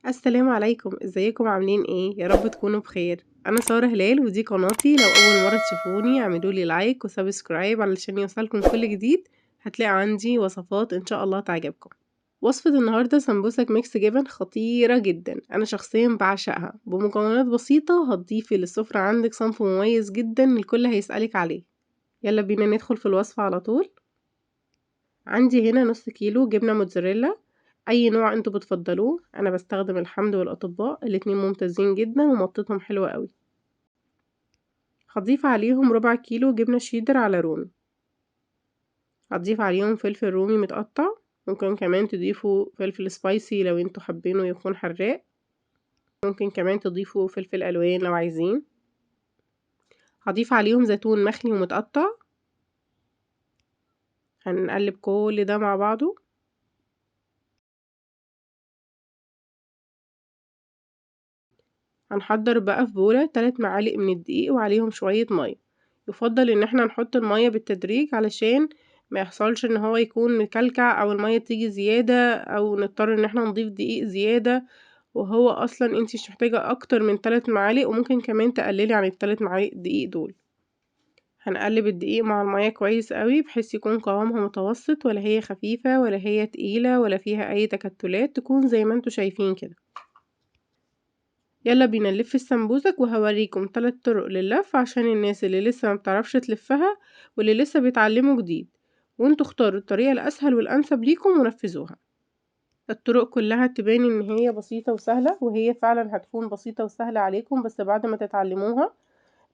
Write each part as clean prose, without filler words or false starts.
السلام عليكم، ازيكم عاملين ايه؟ يا رب تكونوا بخير. انا سارة هلال ودي قناتي. لو اول مرة تشوفوني اعملولي لايك وسبسكرايب علشان يوصلكم كل جديد. هتلاقوا عندي وصفات ان شاء الله تعجبكم. وصفة النهاردة سمبوسك ميكس جبن خطيرة جدا، انا شخصيا بعشقها. بمكونات بسيطة هتضيفي للسفرة عندك صنف مميز جدا الكل هيسألك عليه. يلا بينا ندخل في الوصفة على طول. عندي هنا نص كيلو جبنة موتزاريلا، اي نوع انتوا بتفضلوه. انا بستخدم الحمد والاطباء، الاتنين ممتازين جدا ومطتهم حلوة قوي. هضيف عليهم ربع كيلو جبنة شيدر على رومي. هتضيف عليهم فلفل رومي متقطع، ممكن كمان تضيفوا فلفل سبايسي لو انتوا حابينه يكون حراق. ممكن كمان تضيفوا فلفل الوان لو عايزين. هضيف عليهم زيتون مخلي ومتقطع. هنقلب كل ده مع بعضه. هنحضر بقى في بولة 3 معالق من الدقيق وعليهم شوية مية. يفضل ان احنا نحط المية بالتدريج علشان ما يحصلش ان هو يكون مكلكع او المية تيجي زيادة او نضطر ان احنا نضيف دقيق زيادة، وهو اصلا انتي مش محتاجة اكتر من 3 معالق، وممكن كمان تقللي عن ال3 معالق دقيق دول. هنقلب الدقيق مع المية كويس قوي بحيث يكون قوامها متوسط، ولا هي خفيفة ولا هي تقيلة ولا فيها اي تكتلات، تكون زي ما انتوا شايفين كده. يلا بينا نلف السمبوسك، وهوريكم 3 طرق لللف عشان الناس اللي لسه ما بتعرفش تلفها واللي لسه بيتعلموا جديد، وانتوا اختاروا الطريقة الاسهل والانسب ليكم ونفذوها. الطرق كلها تبان ان هي بسيطة وسهلة، وهي فعلا هتكون بسيطة وسهلة عليكم بس بعد ما تتعلموها،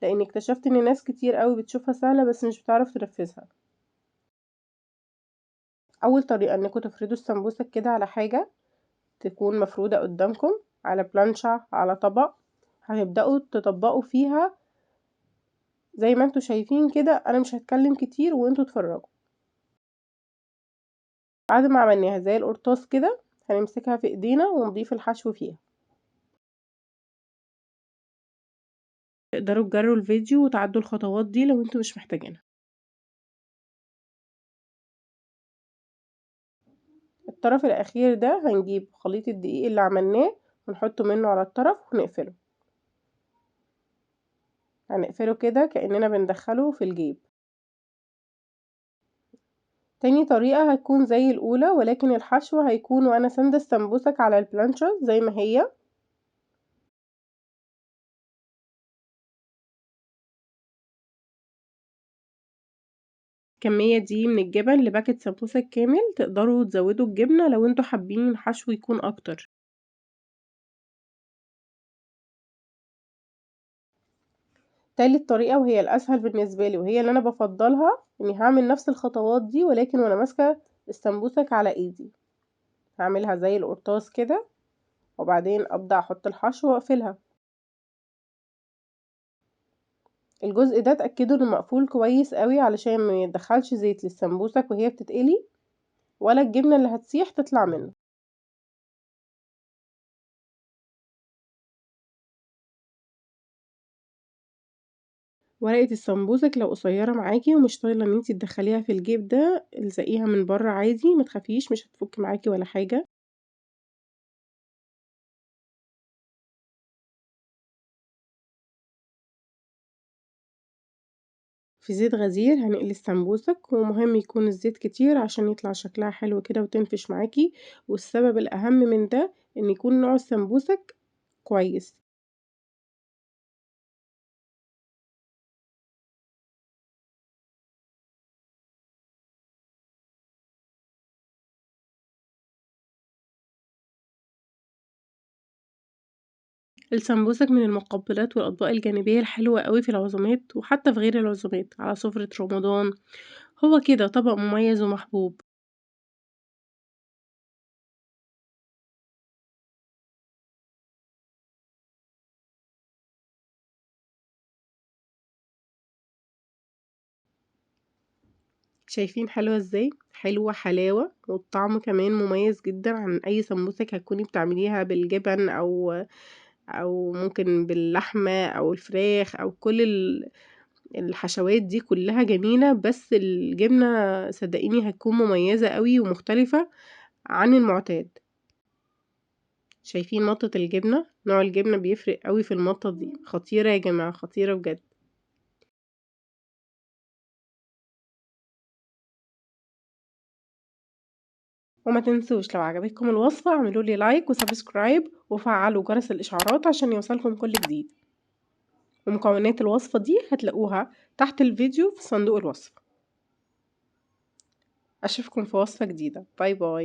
لان اكتشفت ان ناس كتير قوي بتشوفها سهلة بس مش بتعرف تنفذها. اول طريقة انكم تفردوا السمبوسك كده على حاجة تكون مفرودة قدامكم، على بلانشة على طبق. هتبدأوا تطبقوا فيها زي ما انتوا شايفين كده. انا مش هتكلم كتير وانتوا اتفرجوا. بعد ما عملناها زي القرطاس كده، هنمسكها في ايدينا ونضيف الحشو فيها. تقدروا تجروا الفيديو وتعدوا الخطوات دي لو انتوا مش محتاجينها. الطرف الاخير ده هنجيب خليط الدقيق اللي عملناه ونحطه منه على الطرف ونقفله. هنقفله كده كأننا بندخله في الجيب. تاني طريقة هتكون زي الأولى، ولكن الحشو هيكون وأنا ساندة السمبوسك على البلانشة زي ما هي. الكمية دي من الجبن لباكت سمبوسك كامل. تقدروا تزودوا الجبنة لو انتوا حابين الحشو يكون أكتر. تالت طريقة وهي الأسهل بالنسبة لي وهي اللي أنا بفضلها، إني هعمل نفس الخطوات دي ولكن وأنا ماسكة السمبوسك على إيدي. هعملها زي القرطاس كده، وبعدين أبدأ أحط الحشو وأقفلها. الجزء ده اتأكدوا إنه مقفول كويس قوي علشان ما يدخلش زيت للسمبوسك وهي بتتقلي، ولا الجبنة اللي هتسيح تطلع منه. ورقة السمبوسك لو قصيرة معاكي ومش طايلة ان انتي تدخليها في الجيب ده، الزقيها من بره عادي، ما تخافيش مش هتفك معاكي ولا حاجة. في زيت غزير هنقلي السمبوسك، ومهم يكون الزيت كتير عشان يطلع شكلها حلو كده وتنفش معاكي. والسبب الأهم من ده ان يكون نوع السمبوسك كويس. السمبوسك من المقبلات والأطباق الجانبية الحلوة قوي في العزومات وحتى في غير العزومات على سفرة رمضان. هو كده طبق مميز ومحبوب. شايفين حلوة ازاي؟ حلوة حلاوة، والطعم كمان مميز جدا عن اي سمبوسك هتكوني بتعمليها بالجبن او ممكن باللحمة او الفراخ او كل الحشوات دي كلها جميلة، بس الجبنة صدقيني هتكون مميزة قوي ومختلفة عن المعتاد. شايفين مطة الجبنة؟ نوع الجبنة بيفرق قوي في المطة دي، خطيرة يا جماعة، خطيرة بجد. وما تنسوش لو عجبتكم الوصفة اعملولي لايك وسبسكرايب وفعلوا جرس الإشعارات عشان يوصلكم كل جديد. ومكونات الوصفة دي هتلاقوها تحت الفيديو في صندوق الوصف. أشوفكم في وصفة جديدة. باي باي.